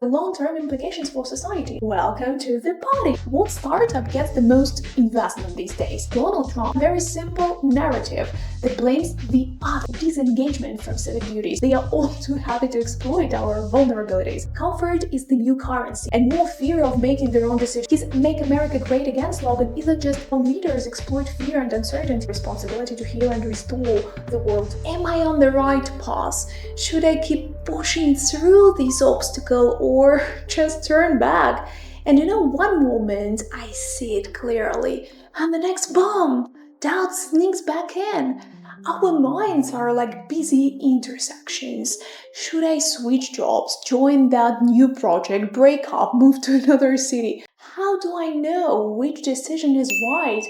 The long-term implications for society. Welcome to the party. What startup gets the most investment these days? Donald Trump. Very simple narrative that blames the other. Disengagement from civic duties. They are all too happy to exploit our vulnerabilities. Comfort is the new currency, and more fear of making their own decisions. His "Make America Great Again" slogan isn't just how leaders exploit fear and uncertainty. Responsibility to heal and restore the world. Am I on the right path? Should I keep pushing through this obstacle or just turn back? And one moment I see it clearly, and the next, boom, doubt sneaks back in. Our minds are like busy intersections. Should I switch jobs, join that new project, break up, move to another city? How do I know which decision is right?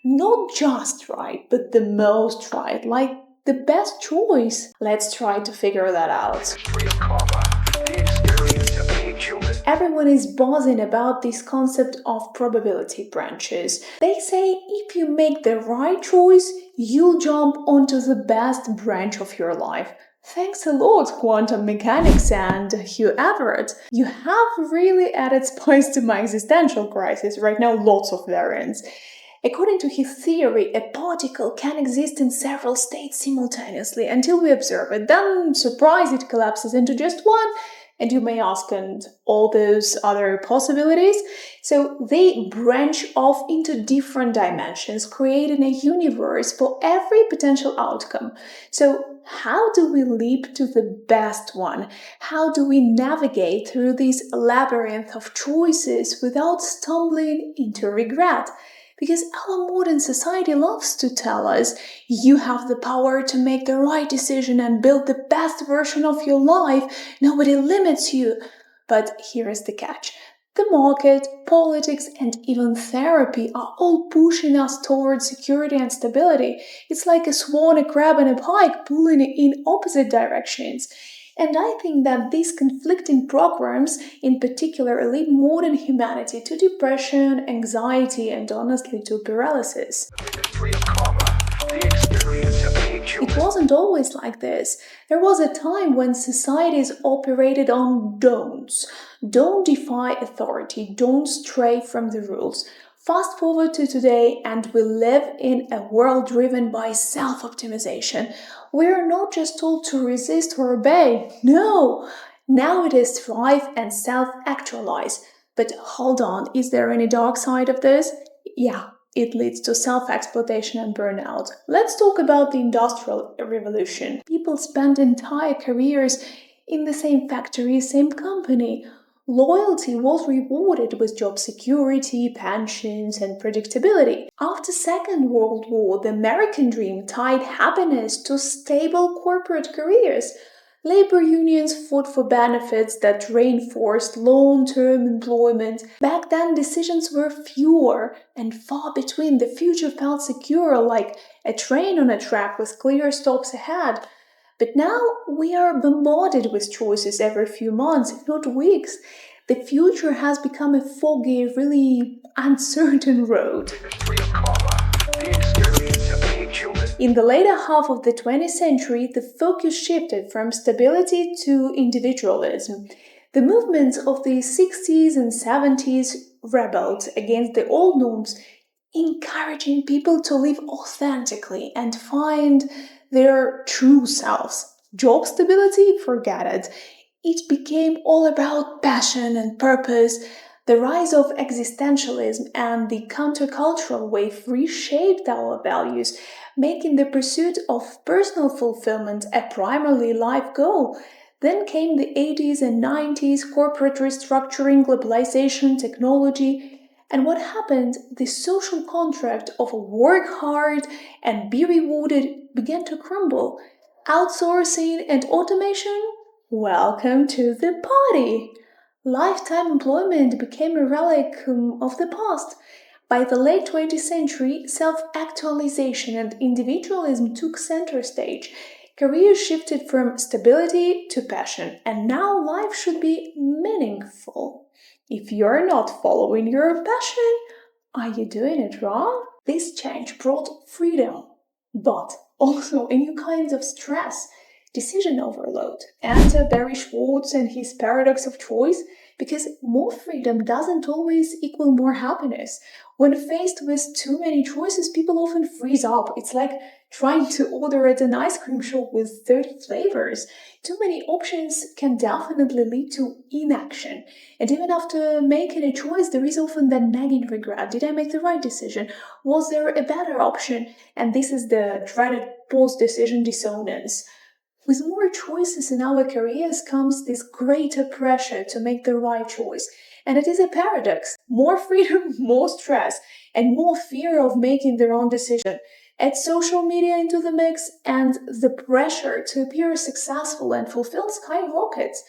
Not just right, but the most right, like the best choice. Let's try to figure that out. Everyone is buzzing about this concept of probability branches. They say if you make the right choice, you'll jump onto the best branch of your life. Thanks a lot, quantum mechanics and Hugh Everett. You have really added spice to my existential crisis. Right now, lots of variants. According to his theory, a particle can exist in several states simultaneously until we observe it. Then, surprise, it collapses into just one. And you may ask, and all those other possibilities? So they branch off into different dimensions, creating a universe for every potential outcome. So how do we leap to the best one? How do we navigate through this labyrinth of choices without stumbling into regret? Because our modern society loves to tell us, you have the power to make the right decision and build the best version of your life. Nobody limits you. But here is the catch. The market, politics, and even therapy are all pushing us towards security and stability. It's like a swan, a crab, and a pike pulling in opposite directions. And I think that these conflicting programs, in particular, lead modern humanity to depression, anxiety, and honestly to paralysis. It wasn't always like this. There was a time when societies operated on don'ts. Don't defy authority, don't stray from the rules. Fast forward to today, and we live in a world driven by self-optimization. We're not just told to resist or obey. No! Now it is thrive and self-actualize. But hold on, is there any dark side of this? Yeah, it leads to self-exploitation and burnout. Let's talk about the Industrial Revolution. People spend entire careers in the same factory, same company. Loyalty was rewarded with job security, pensions, and predictability. After Second World War, the American dream tied happiness to stable corporate careers. Labor unions fought for benefits that reinforced long-term employment. Back then, decisions were fewer and far between. The future felt secure, like a train on a track with clear stops ahead. But now we are bombarded with choices every few months, if not weeks. The future has become a foggy, really uncertain road. In the later half of the 20th century, the focus shifted from stability to individualism. The movements of the 60s and 70s rebelled against the old norms, encouraging people to live authentically and find their true selves. Job stability? Forget it. It became all about passion and purpose. The rise of existentialism and the countercultural wave reshaped our values, making the pursuit of personal fulfillment a primary life goal. Then came the 80s and 90s, corporate restructuring, globalization, technology. And what happened? The social contract of work hard and be rewarded began to crumble. Outsourcing and automation? Welcome to the party! Lifetime employment became a relic of the past. By the late 20th century, self-actualization and individualism took center stage. Careers shifted from stability to passion, and now life should be meaningful. If you're not following your passion, are you doing it wrong? This change brought freedom, but also a new kind of stress. decision overload. Enter Barry Schwartz and his paradox of choice, because more freedom doesn't always equal more happiness. When faced with too many choices, people often freeze up. It's like trying to order at an ice cream shop with 30 flavors. Too many options can definitely lead to inaction. And even after making a choice, there is often that nagging regret. Did I make the right decision? Was there a better option? And this is the dreaded post-decision dissonance. With more choices in our careers comes this greater pressure to make the right choice. And it is a paradox. More freedom, more stress, and more fear of making the wrong decision. Add social media into the mix, and the pressure to appear successful and fulfilled skyrockets.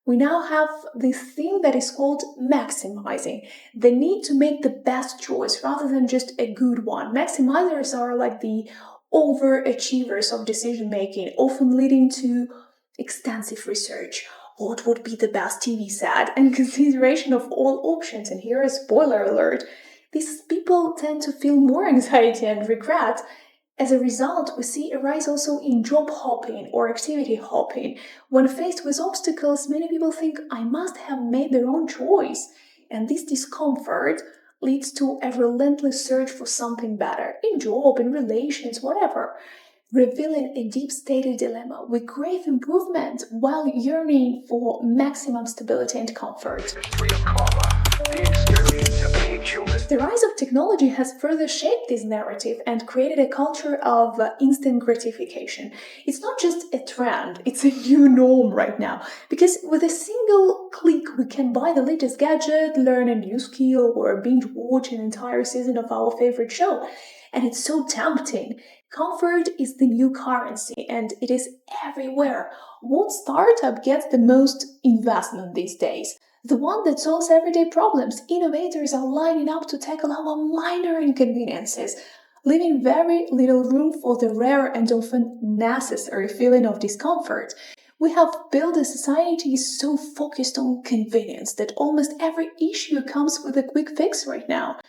We now have this thing that is called maximizing, the need to make the best choice rather than just a good one. Maximizers are like the overachievers of decision making, often leading to extensive research. What would be the best TV set and consideration of all options? And here is a spoiler alert. These people tend to feel more anxiety and regret. As a result, we see a rise also in job hopping or activity hopping. When faced with obstacles, many people think, I must have made the wrong choice. And this discomfort leads to a relentless search for something better, in job, in relations, whatever, revealing a deep-stated dilemma. We crave improvement while yearning for maximum stability and comfort. The rise of technology has further shaped this narrative and created a culture of instant gratification. It's not just a trend, it's a new norm right now. Because with a single click, we can buy the latest gadget, learn a new skill, or binge watch an entire season of our favorite show. And it's so tempting. Comfort is the new currency, and it is everywhere. What startup gets the most investment these days? The one that solves everyday problems. Innovators are lining up to tackle our minor inconveniences, leaving very little room for the rare and often necessary feeling of discomfort. We have built a society so focused on convenience that almost every issue comes with a quick fix right now.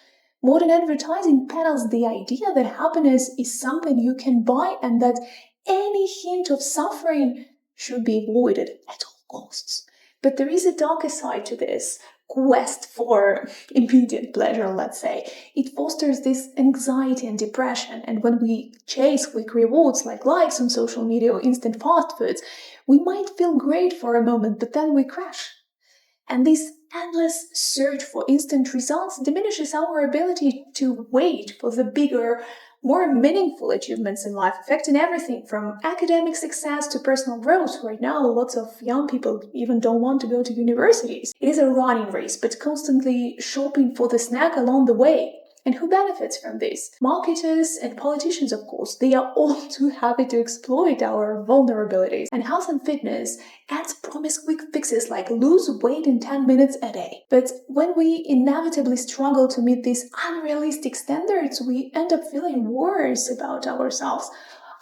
Modern advertising peddles the idea that happiness is something you can buy and that any hint of suffering should be avoided at all costs. But there is a darker side to this quest for immediate pleasure, let's say. It fosters this anxiety and depression, and when we chase quick rewards like likes on social media or instant fast foods, we might feel great for a moment, but then we crash. And this endless search for instant results diminishes our ability to wait for the bigger, more meaningful achievements in life, affecting everything from academic success to personal growth. Right now, lots of young people even don't want to go to universities. It is a running race, but constantly shopping for the snack along the way. And who benefits from this? Marketers and politicians, of course. They are all too happy to exploit our vulnerabilities. And health and fitness ads promise quick fixes like lose weight in 10 minutes a day. But when we inevitably struggle to meet these unrealistic standards, we end up feeling worse about ourselves.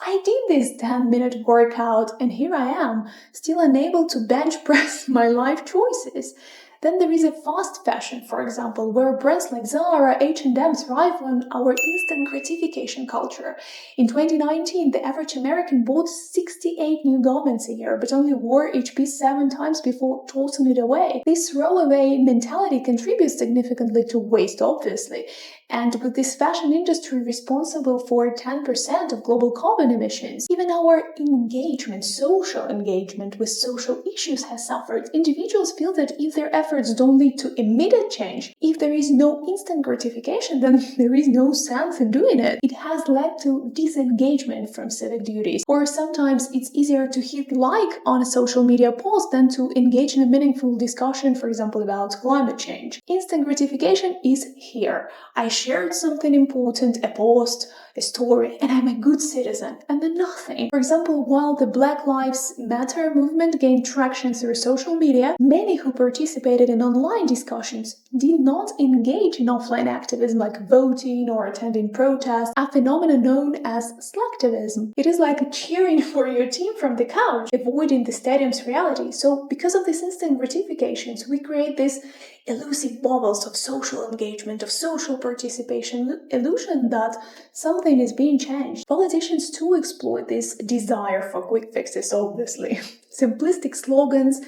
I did this 10-minute workout and here I am, still unable to bench press my life choices. Then there is a fast fashion, for example, where brands like Zara, H&M thrive on our instant gratification culture. In 2019, the average American bought 68 new garments a year, but only wore each piece 7 times before tossing it away. This throwaway mentality contributes significantly to waste, obviously. And with this fashion industry responsible for 10% of global carbon emissions, even our engagement, social engagement with social issues has suffered. Individuals feel that if their efforts don't lead to immediate change, if there is no instant gratification, then there is no sense in doing it. It has led to disengagement from civic duties. Or sometimes it's easier to hit like on a social media post than to engage in a meaningful discussion, for example, about climate change. Instant gratification is here. I shared something important, a post, a story, and I'm a good citizen, and then nothing. For example, while the Black Lives Matter movement gained traction through social media, many who participated participated in online discussions, did not engage in offline activism like voting or attending protests, a phenomenon known as Slacktivism. It is like cheering for your team from the couch, avoiding the stadium's reality. So because of these instant gratifications, we create these elusive bubbles of social engagement, of social participation, illusion that something is being changed. Politicians too exploit this desire for quick fixes, obviously. Simplistic slogans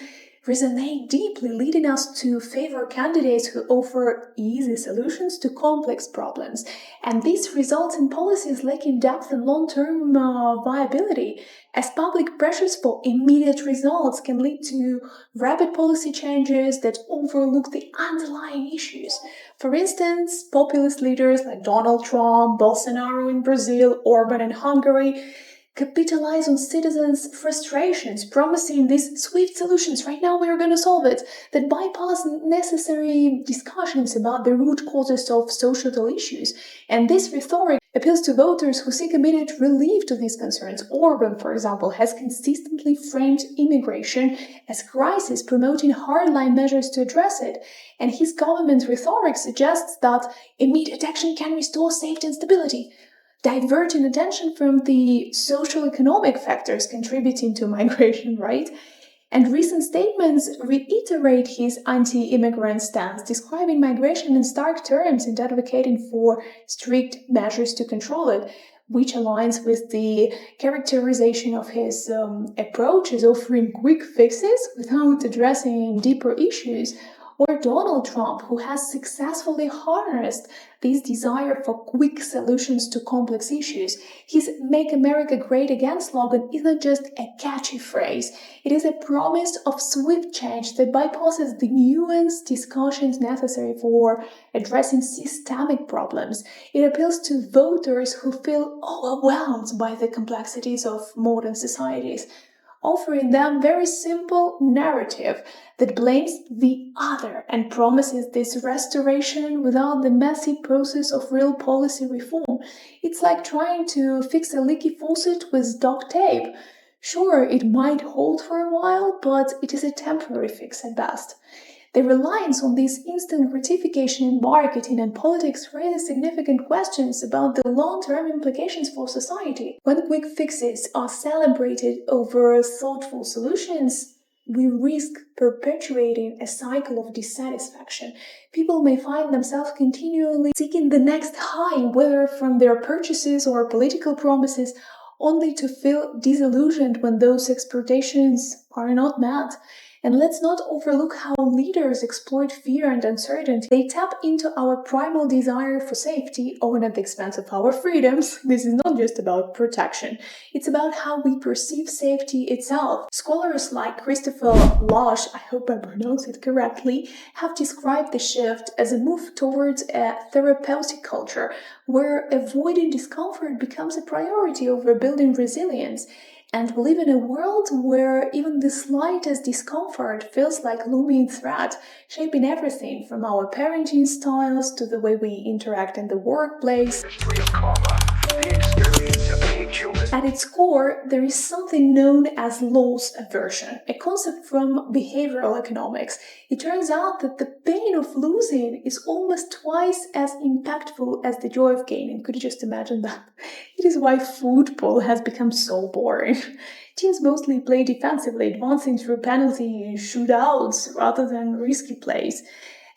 resonate deeply, leading us to favor candidates who offer easy solutions to complex problems. And this results in policies lacking depth and long-term viability, as public pressures for immediate results can lead to rapid policy changes that overlook the underlying issues. For instance, populist leaders like Donald Trump, Bolsonaro in Brazil, Orbán in Hungary capitalize on citizens' frustrations, promising these swift solutions. Right now we are going to solve it, that bypass necessary discussions about the root causes of societal issues. And this rhetoric appeals to voters who seek immediate relief to these concerns. Orbán, for example, has consistently framed immigration as crisis, promoting hardline measures to address it. And his government rhetoric suggests that immediate action can restore safety and stability, diverting attention from the social-economic factors contributing to migration, right? And recent statements reiterate his anti-immigrant stance, describing migration in stark terms and advocating for strict measures to control it, which aligns with the characterization of his approach as offering quick fixes without addressing deeper issues. Or Donald Trump, who has successfully harnessed this desire for quick solutions to complex issues. His Make America Great Again slogan isn't just a catchy phrase, it is a promise of swift change that bypasses the nuanced discussions necessary for addressing systemic problems. It appeals to voters who feel overwhelmed by the complexities of modern societies, offering them very simple narrative that blames the other and promises this restoration without the messy process of real policy reform. It's like trying to fix a leaky faucet with duct tape. Sure, it might hold for a while, but it is a temporary fix at best. The reliance on this instant gratification in marketing and politics raises significant questions about the long-term implications for society. When quick fixes are celebrated over thoughtful solutions, we risk perpetuating a cycle of dissatisfaction. People may find themselves continually seeking the next high, whether from their purchases or political promises, only to feel disillusioned when those expectations are not met. And let's not overlook how leaders exploit fear and uncertainty. They tap into our primal desire for safety, often at the expense of our freedoms. This is not just about protection. It's about how we perceive safety itself. Scholars like Christopher Lasch, I hope I pronounce it correctly, have described the shift as a move towards a therapeutic culture, where avoiding discomfort becomes a priority over building resilience. And we live in a world where even the slightest discomfort feels like looming threat, shaping everything from our parenting styles to the way we interact in the workplace. At its core, there is something known as loss aversion, a concept from behavioral economics. It turns out that the pain of losing is almost twice as impactful as the joy of gaining. Could you just imagine that? It is why football has become so boring. Teams mostly play defensively, advancing through penalty shootouts rather than risky plays.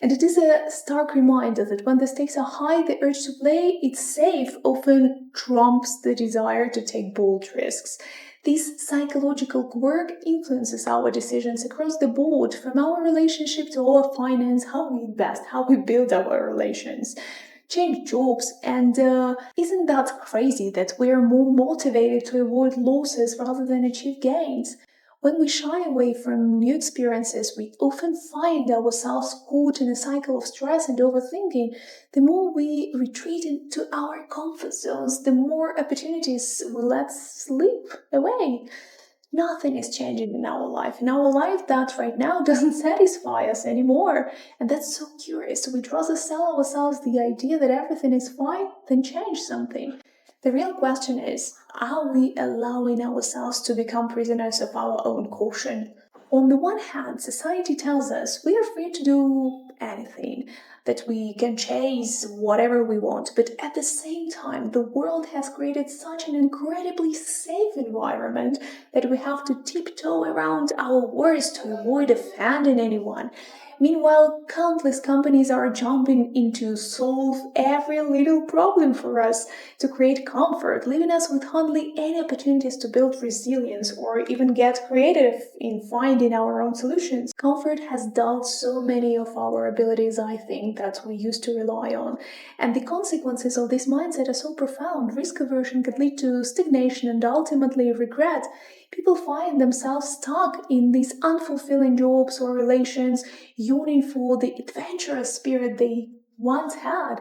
And it is a stark reminder that when the stakes are high, the urge to play it safe often trumps the desire to take bold risks. This psychological quirk influences our decisions across the board, from our relationship to our finance, how we invest, how we build our relations, change jobs. And isn't that crazy that we're more motivated to avoid losses rather than achieve gains? When we shy away from new experiences, we often find ourselves caught in a cycle of stress and overthinking. The more we retreat into our comfort zones, the more opportunities we let slip away. Nothing is changing in our life that right now doesn't satisfy us anymore. And that's so curious. We'd rather sell ourselves the idea that everything is fine than change something. The real question is, are we allowing ourselves to become prisoners of our own caution? On the one hand, society tells us we are free to do anything, that we can chase whatever we want, but at the same time, the world has created such an incredibly safe environment that we have to tiptoe around our words to avoid offending anyone. Meanwhile, countless companies are jumping in to solve every little problem for us, to create comfort, leaving us with hardly any opportunities to build resilience or even get creative in finding our own solutions. Comfort has dulled so many of our abilities, I think, that we used to rely on. And the consequences of this mindset are so profound. Risk aversion can lead to stagnation and ultimately regret. People find themselves stuck in these unfulfilling jobs or relations, yearning for the adventurous spirit they once had.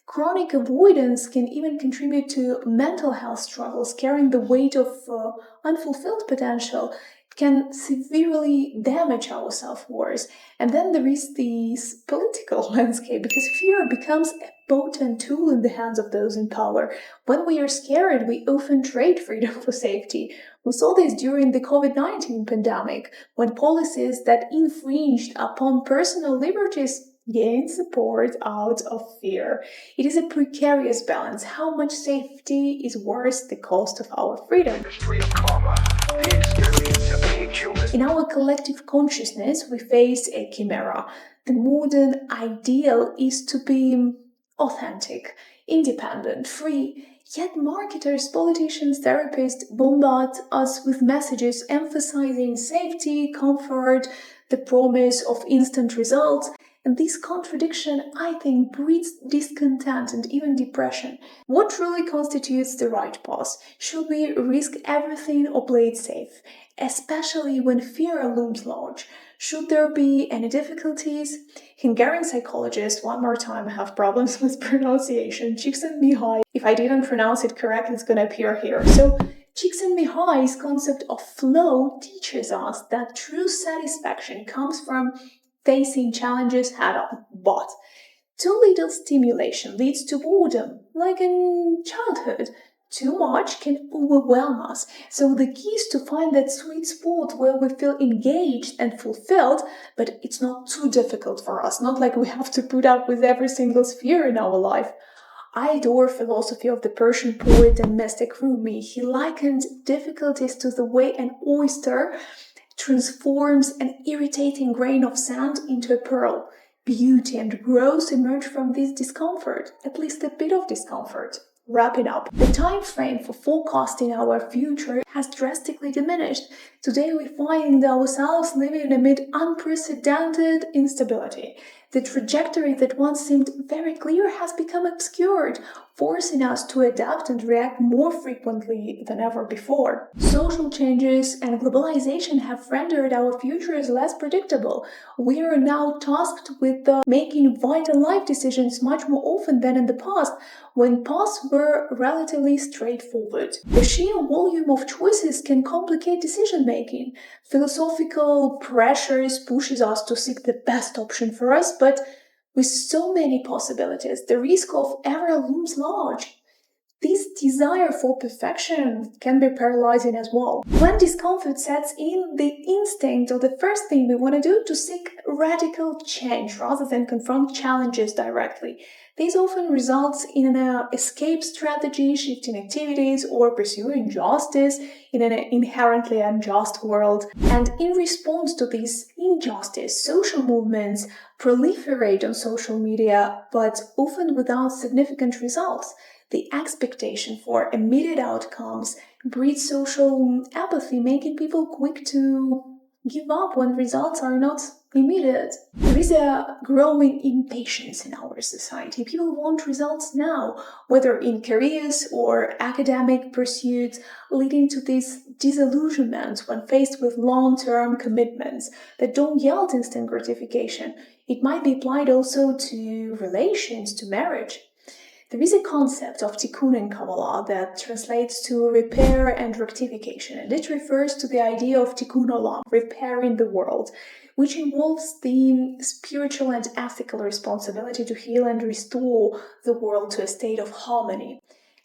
Chronic avoidance can even contribute to mental health struggles, carrying the weight of unfulfilled potential. It can severely damage our self-worth. And then there is this political landscape, because fear becomes a potent tool in the hands of those in power. When we are scared, we often trade freedom for safety. We saw this during the COVID-19 pandemic, when policies that infringed upon personal liberties gained support out of fear. It is a precarious balance. How much safety is worth the cost of our freedom? In our collective consciousness, we face a chimera. The modern ideal is to be authentic, independent, free. Yet marketers, politicians, therapists bombard us with messages emphasizing safety, comfort, the promise of instant results. And this contradiction, I think, breeds discontent and even depression. What truly constitutes the right path? Should we risk everything or play it safe? Especially when fear looms large. Should there be any difficulties? Hungarian psychologists, one more time, have problems with pronunciation. Csikszentmihalyi, if I didn't pronounce it correctly, it's gonna appear here. So, Csikszentmihalyi's concept of flow teaches us that true satisfaction comes from facing challenges head on. But too little stimulation leads to boredom, like in childhood. Too much can overwhelm us. So the key is to find that sweet spot where we feel engaged and fulfilled, but it's not too difficult for us. Not like we have to put up with every single sphere in our life. I adore philosophy of the Persian poet and mystic Rumi. He likened difficulties to the way an oyster transforms an irritating grain of sand into a pearl. Beauty and growth emerge from this discomfort, at least a bit of discomfort. Wrapping up, the time frame for forecasting our future has drastically diminished. Today we find ourselves living amid unprecedented instability. The trajectory that once seemed very clear has become obscured, forcing us to adapt and react more frequently than ever before. Social changes and globalization have rendered our futures less predictable. We are now tasked with making vital life decisions much more often than in the past, when paths were relatively straightforward. The sheer volume of choices can complicate decision-making. Philosophical pressures pushes us to seek the best option for us, but with so many possibilities, the risk of error looms large. This desire for perfection can be paralyzing as well. When discomfort sets in, the instinct or the first thing we want to do to seek radical change rather than confront challenges directly. This often results in an escape strategy, shifting activities, or pursuing justice in an inherently unjust world. And in response to this injustice, social movements proliferate on social media, but often without significant results. The expectation for immediate outcomes breeds social apathy, making people quick to give up when results are not immediate. There is a growing impatience in our society. People want results now, whether in careers or academic pursuits, leading to this disillusionment when faced with long-term commitments that don't yield instant gratification. It might be applied also to relations, to marriage. There is a concept of Tikkun in Kabbalah that translates to repair and rectification, and it refers to the idea of Tikkun Olam, repairing the world, which involves the spiritual and ethical responsibility to heal and restore the world to a state of harmony.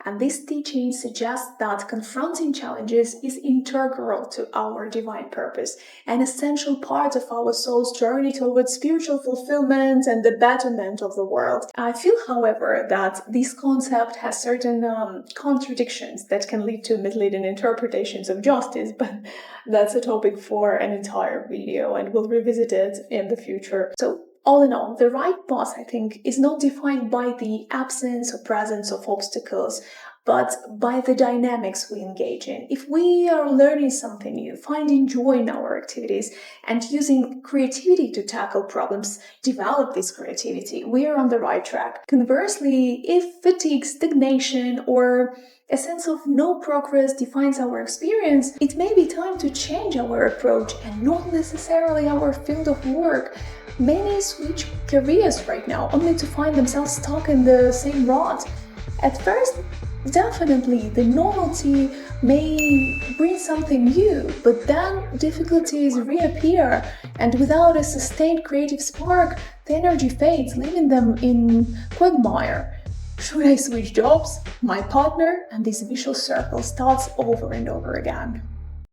And this teaching suggests that confronting challenges is integral to our divine purpose, an essential part of our soul's journey towards spiritual fulfillment and the betterment of the world. I feel, however, that this concept has certain contradictions that can lead to misleading interpretations of justice, but that's a topic for an entire video and we'll revisit it in the future. So, all in all, the right path, I think, is not defined by the absence or presence of obstacles, but by the dynamics we engage in. If we are learning something new, finding joy in our activities, and using creativity to tackle problems, develop this creativity, we are on the right track. Conversely, if fatigue, stagnation, or a sense of no progress defines our experience, it may be time to change our approach and not necessarily our field of work. Many switch careers right now only to find themselves stuck in the same rut. At first, definitely the novelty may bring something new, but then difficulties reappear, and without a sustained creative spark, the energy fades, leaving them in quagmire. Should I switch jobs? My partner? And this vicious circle starts over and over again.